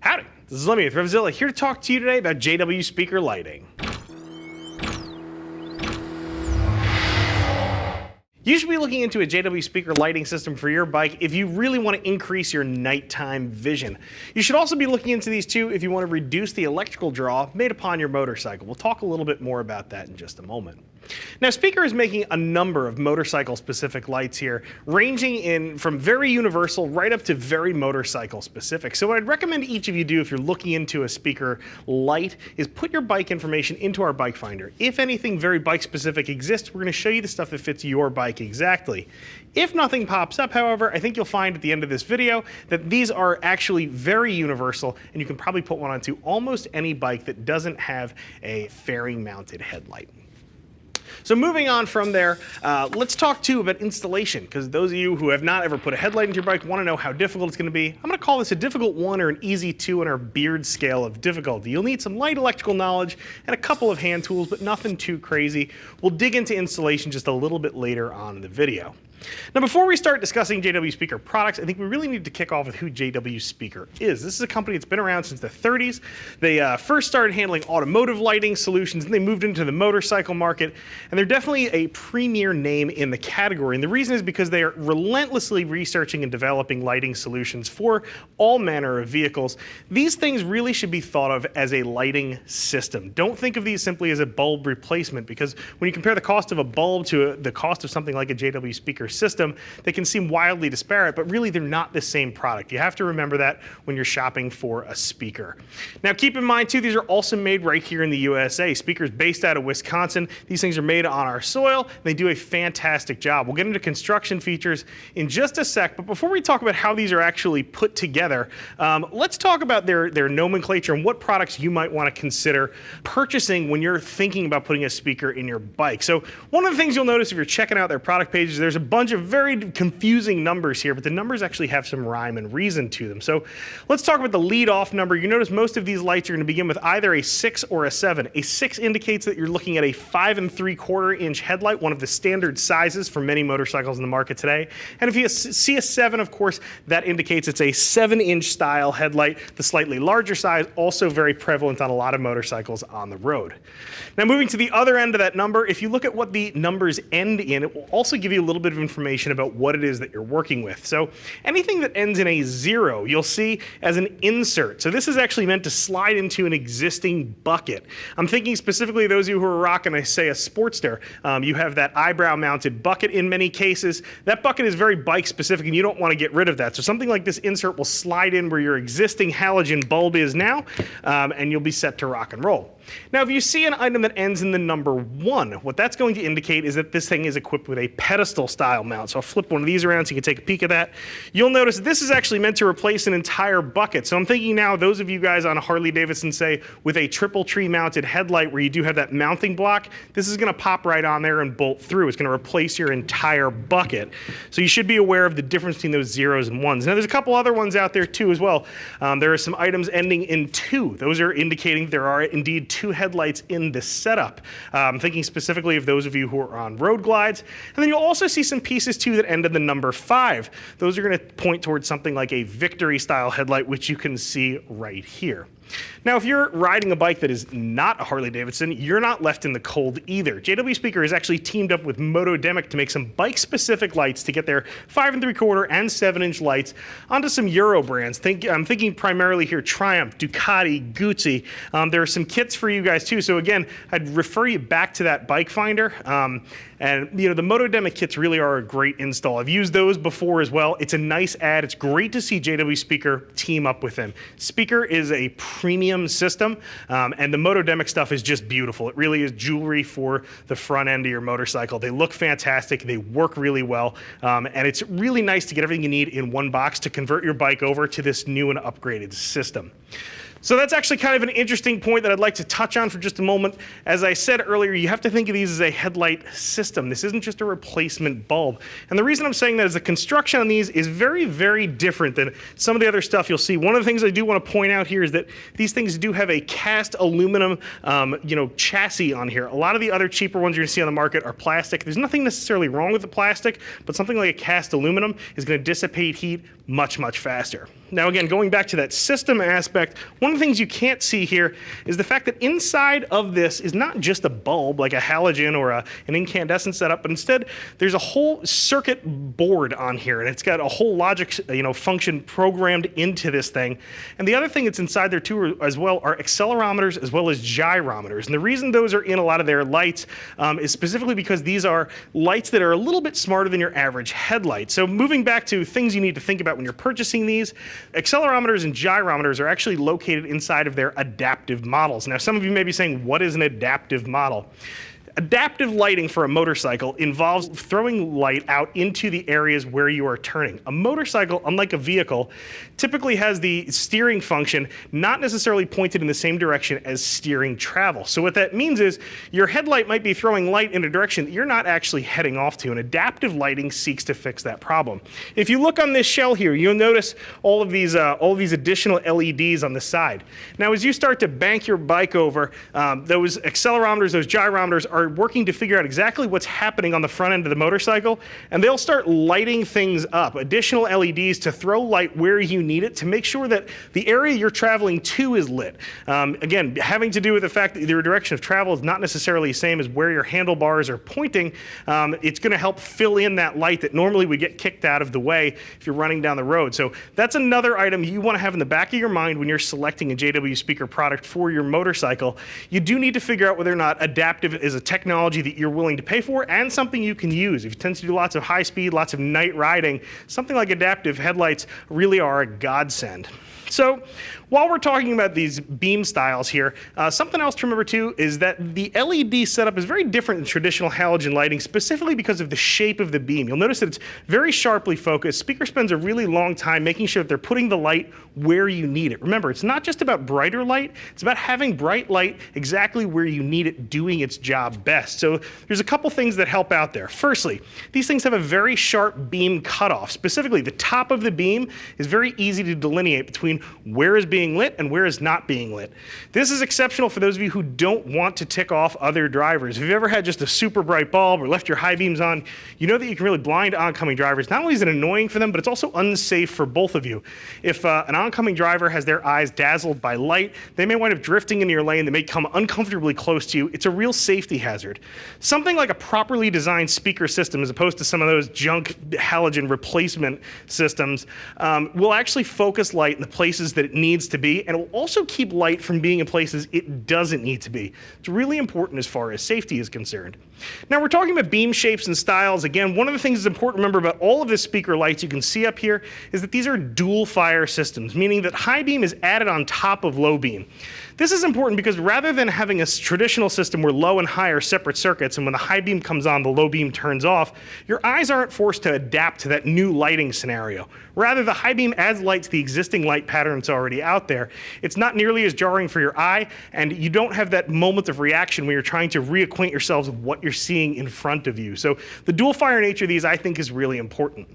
Howdy, this is Lemmy with RevZilla, here to talk to you today about J.W Speaker lighting. You should be looking into a J.W Speaker lighting system for your bike if you really want to increase your nighttime vision. You should also be looking into these too if you want to reduce the electrical draw made upon your motorcycle. We'll talk a little bit more about that in just a moment. Now, Speaker is making a number of motorcycle-specific lights here, ranging in from very universal right up to very motorcycle-specific. So what I'd recommend each of you do if you're looking into a Speaker light is put your bike information into our bike finder. If anything very bike-specific exists, we're going to show you the stuff that fits your bike exactly. If nothing pops up, however, I think you'll find at the end of this video that these are actually very universal, and you can probably put one onto almost any bike that doesn't have a fairing-mounted headlight. So moving on from there, let's talk too about installation, because those of you who have not ever put a headlight into your bike want to know how difficult it's going to be. I'm going to call this a difficult 1 or an easy 2 on our Beard scale of difficulty. You'll need some light electrical knowledge and a couple of hand tools, but nothing too crazy. We'll dig into installation just a little bit later on in the video. Now, before we start discussing J.W Speaker products, I think we really need to kick off with who J.W Speaker is. This is a company that's been around since the 30s. They first started handling automotive lighting solutions, and they moved into the motorcycle market, and they're definitely a premier name in the category. And the reason is because they are relentlessly researching and developing lighting solutions for all manner of vehicles. These things really should be thought of as a lighting system. Don't think of these simply as a bulb replacement, because when you compare the cost of a bulb to the cost of something like a J.W Speaker system, they can seem wildly disparate, but really they're not the same product. You have to remember that when you're shopping for a speaker. Now, keep in mind too, these are also made right here in the USA. Speaker's based out of Wisconsin. These things are made on our soil. They do a fantastic job. We'll get into construction features in just a sec, but before we talk about how these are actually put together, let's talk about their nomenclature and what products you might want to consider purchasing when you're thinking about putting a speaker in your bike. So one of the things you'll notice if you're checking out their product pages, there's a bunch of very confusing numbers here, but the numbers actually have some rhyme and reason to them. So let's talk about the lead off number. You notice most of these lights are going to begin with either a 6 or a 7. A 6 indicates that you're looking at a 5 3/4 inch headlight, one of the standard sizes for many motorcycles in the market today. And if you see a 7, of course, that indicates it's a 7-inch style headlight. The slightly larger size, also very prevalent on a lot of motorcycles on the road. Now, moving to the other end of that number, if you look at what the numbers end in, it will also give you a little bit of information about what it is that you're working with. So anything that ends in a 0, you'll see as an insert. So this is actually meant to slide into an existing bucket. I'm thinking specifically those of you who are rocking, I say, a Sportster. You have that eyebrow mounted bucket in many cases. That bucket is very bike specific and you don't want to get rid of that. So something like this insert will slide in where your existing halogen bulb is now, and you'll be set to rock and roll. Now, if you see an item that ends in the number 1, what that's going to indicate is that this thing is equipped with a pedestal style mount. So I'll flip one of these around so you can take a peek at that. You'll notice this is actually meant to replace an entire bucket. So I'm thinking now, those of you guys on a Harley Davidson, say, with a triple tree mounted headlight where you do have that mounting block, this is going to pop right on there and bolt through. It's going to replace your entire bucket. So you should be aware of the difference between those 0s and 1s. Now, there's a couple other ones out there too as well. There are some items ending in 2. Those are indicating there are indeed 2 headlights in this setup. I'm thinking specifically of those of you who are on road glides. And then you'll also see some pieces too that end in the number 5. Those are going to point towards something like a Victory style headlight, which you can see right here. Now, if you're riding a bike that is not a Harley Davidson, you're not left in the cold either. J.W Speaker has actually teamed up with Motodemic to make some bike-specific lights to get their 5 3/4 and 7-inch lights onto some Euro brands. I'm thinking primarily here Triumph, Ducati, Guzzi. There are some kits for you guys too. So again, I'd refer you back to that bike finder. And you know, the Motodemic kits really are a great install. I've used those before as well. It's a nice add. It's great to see J.W Speaker team up with them. Speaker is a premium system, and the Motodemic stuff is just beautiful. It really is jewelry for the front end of your motorcycle. They look fantastic. They work really well, and it's really nice to get everything you need in one box to convert your bike over to this new and upgraded system. So that's actually kind of an interesting point that I'd like to touch on for just a moment. As I said earlier, you have to think of these as a headlight system. This isn't just a replacement bulb. And the reason I'm saying that is the construction on these is very, very different than some of the other stuff you'll see. One of the things I do want to point out here is that these things do have a cast aluminum chassis on here. A lot of the other cheaper ones you're going to see on the market are plastic. There's nothing necessarily wrong with the plastic, but something like a cast aluminum is going to dissipate heat much, much faster. Now again, going back to that system aspect, one of the things you can't see here is the fact that inside of this is not just a bulb like a halogen or an incandescent setup, but instead there's a whole circuit board on here, and it's got a whole logic function programmed into this thing. And the other thing that's inside there too as well are accelerometers as well as gyrometers. And the reason those are in a lot of their lights is specifically because these are lights that are a little bit smarter than your average headlight. So moving back to things you need to think about when you're purchasing these, accelerometers and gyrometers are actually located inside of their adaptive models. Now, some of you may be saying, what is an adaptive model? Adaptive lighting for a motorcycle involves throwing light out into the areas where you are turning. A motorcycle, unlike a vehicle, typically has the steering function not necessarily pointed in the same direction as steering travel. So what that means is your headlight might be throwing light in a direction that you're not actually heading off to, and adaptive lighting seeks to fix that problem. If you look on this shell here, you'll notice all of these additional LEDs on the side. Now, as you start to bank your bike over, those accelerometers, those gyrometers are working to figure out exactly what's happening on the front end of the motorcycle, and they'll start lighting things up, additional LEDs to throw light where you need it to make sure that the area you're traveling to is lit. Again, having to do with the fact that your direction of travel is not necessarily the same as where your handlebars are pointing, it's going to help fill in that light that normally would get kicked out of the way if you're running down the road. So that's another item you want to have in the back of your mind when you're selecting a J.W Speaker product for your motorcycle. You do need to figure out whether or not adaptive is a technology that you're willing to pay for and something you can use. If you tend to do lots of high speed, lots of night riding, something like adaptive headlights really are a godsend. So while we're talking about these beam styles here, something else to remember too is that the LED setup is very different than traditional halogen lighting, specifically because of the shape of the beam. You'll notice that it's very sharply focused. Speaker spends a really long time making sure that they're putting the light where you need it. Remember, it's not just about brighter light, it's about having bright light exactly where you need it, doing its job best. So there's a couple things that help out there. Firstly, these things have a very sharp beam cutoff. Specifically, the top of the beam is very easy to delineate between where is being lit and where is not being lit. This is exceptional for those of you who don't want to tick off other drivers. If you've ever had just a super bright bulb or left your high beams on, you know that you can really blind oncoming drivers. Not only is it annoying for them, but it's also unsafe for both of you. If an oncoming driver has their eyes dazzled by light, they may wind up drifting into your lane. They may come uncomfortably close to you. It's a real safety hazard. Something like a properly designed speaker system, as opposed to some of those junk halogen replacement systems, will actually focus light in the places that it needs to be, and it will also keep light from being in places it doesn't need to be. It's really important as far as safety is concerned. Now, we're talking about beam shapes and styles. Again, one of the things that's important to remember about all of the speaker lights you can see up here is that these are dual fire systems, meaning that high beam is added on top of low beam. This is important because rather than having a traditional system where low and high are separate circuits, and when the high beam comes on, the low beam turns off, your eyes aren't forced to adapt to that new lighting scenario. Rather, the high beam adds light to the existing light pattern that's already out there. It's not nearly as jarring for your eye, and you don't have that moment of reaction when you're trying to reacquaint yourselves with what you're seeing in front of you. So the dual fire nature of these, I think, is really important.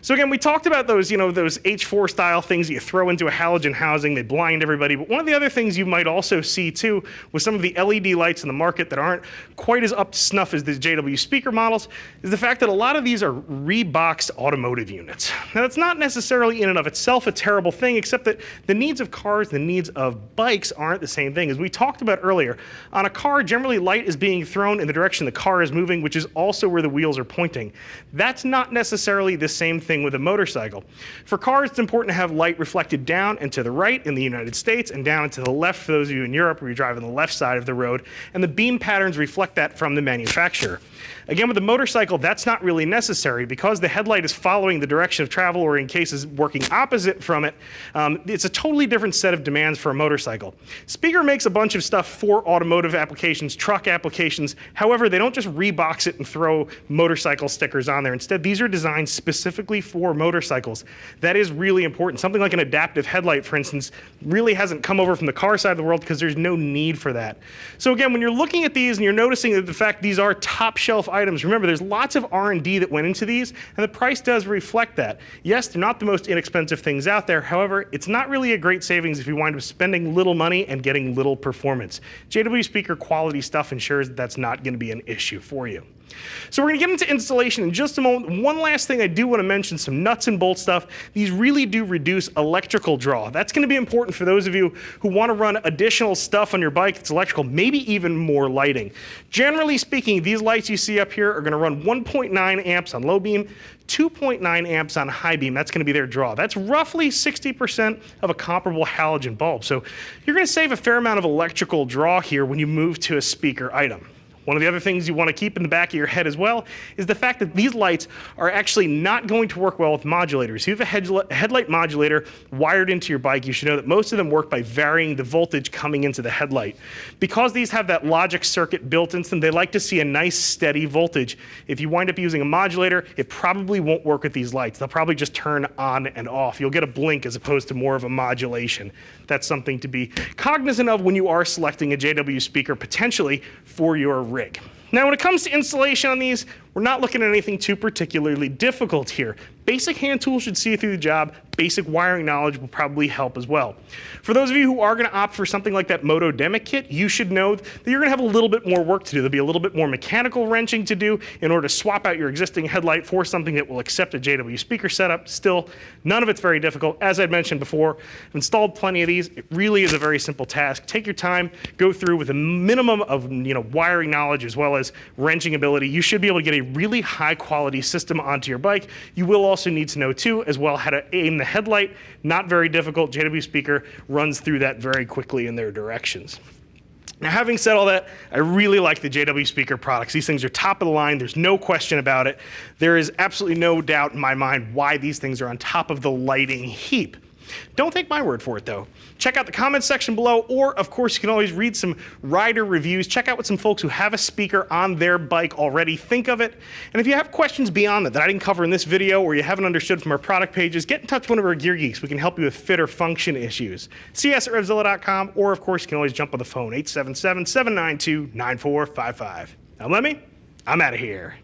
So again, we talked about those, those H4 style things that you throw into a halogen housing, they blind everybody. But one of the other things you might also see too with some of the LED lights in the market that aren't quite as up to snuff as the J.W Speaker models is the fact that a lot of these are reboxed automotive units. Now, that's not necessarily in and of itself a terrible thing, except that the needs of cars, the needs of bikes aren't the same thing. As we talked about earlier, on a car, generally light is being thrown in the direction the car is moving, which is also where the wheels are pointing. That's not necessarily the same thing with a motorcycle. For cars, it's important to have light reflected down and to the right in the United States and down and to the left for those of you in Europe where you drive on the left side of the road, and the beam patterns reflect that from the manufacturer. Again, with a motorcycle, that's not really necessary because the headlight is following the direction of travel, or in cases working opposite from it. It's a totally different set of demands for a motorcycle. Speaker makes a bunch of stuff for automotive applications, truck applications. However, they don't just rebox it and throw motorcycle stickers on there. Instead, these are designed specifically for motorcycles. That is really important. Something like an adaptive headlight, for instance, really hasn't come over from the car side of the world because there's no need for that. So again, when you're looking at these and you're noticing that the fact these are top shelf items, remember there's lots of R&D that went into these, and the price does reflect that. Yes, they're not the most inexpensive things out there. However, it's not really a great savings if you wind up spending little money and getting little performance. J.W Speaker quality stuff ensures that that's not going to be an issue for you. So we're going to get into installation in just a moment. One last thing I do want to mention, some nuts and bolts stuff. These really do reduce electrical draw. That's going to be important for those of you who want to run additional stuff on your bike that's electrical, maybe even more lighting. Generally speaking, these lights you see up here are going to run 1.9 amps on low beam, 2.9 amps on high beam. That's going to be their draw. That's roughly 60% of a comparable halogen bulb. So you're going to save a fair amount of electrical draw here when you move to a speaker item. One of the other things you want to keep in the back of your head as well is the fact that these lights are actually not going to work well with modulators. If you have a headlight modulator wired into your bike, you should know that most of them work by varying the voltage coming into the headlight. Because these have that logic circuit built into them, they like to see a nice steady voltage. If you wind up using a modulator, it probably won't work with these lights. They'll probably just turn on and off. You'll get a blink as opposed to more of a modulation. That's something to be cognizant of when you are selecting a J.W speaker potentially for your rig. Now when it comes to installation on these, we're not looking at anything too particularly difficult here. Basic hand tools should see you through the job. Basic wiring knowledge will probably help as well. For those of you who are going to opt for something like that Motodemic kit, you should know that you're going to have a little bit more work to do. There'll be a little bit more mechanical wrenching to do in order to swap out your existing headlight for something that will accept a J.W speaker setup. Still, none of it's very difficult. As I'd mentioned before, I've installed plenty of these. It really is a very simple task. Take your time, go through with a minimum of wiring knowledge as well as wrenching ability. You should be able to get a really high quality system onto your bike. You will also need to know too as well how to aim the headlight. Not very difficult. J.W speaker runs through that very quickly in their directions. Now having said all that, I really like the J.W speaker products. These things are top of the line. There's no question about it. There is absolutely no doubt in my mind why these things are on top of the lighting heap. Don't take my word for it though. Check out the comments section below, or of course you can always read some rider reviews. Check out what some folks who have a speaker on their bike already think of it. And if you have questions beyond that I didn't cover in this video or you haven't understood from our product pages, get in touch with one of our gear geeks. We can help you with fit or function issues. See us at RevZilla.com, or of course you can always jump on the phone, 877-792-9455. Now Lemmy, I'm out of here.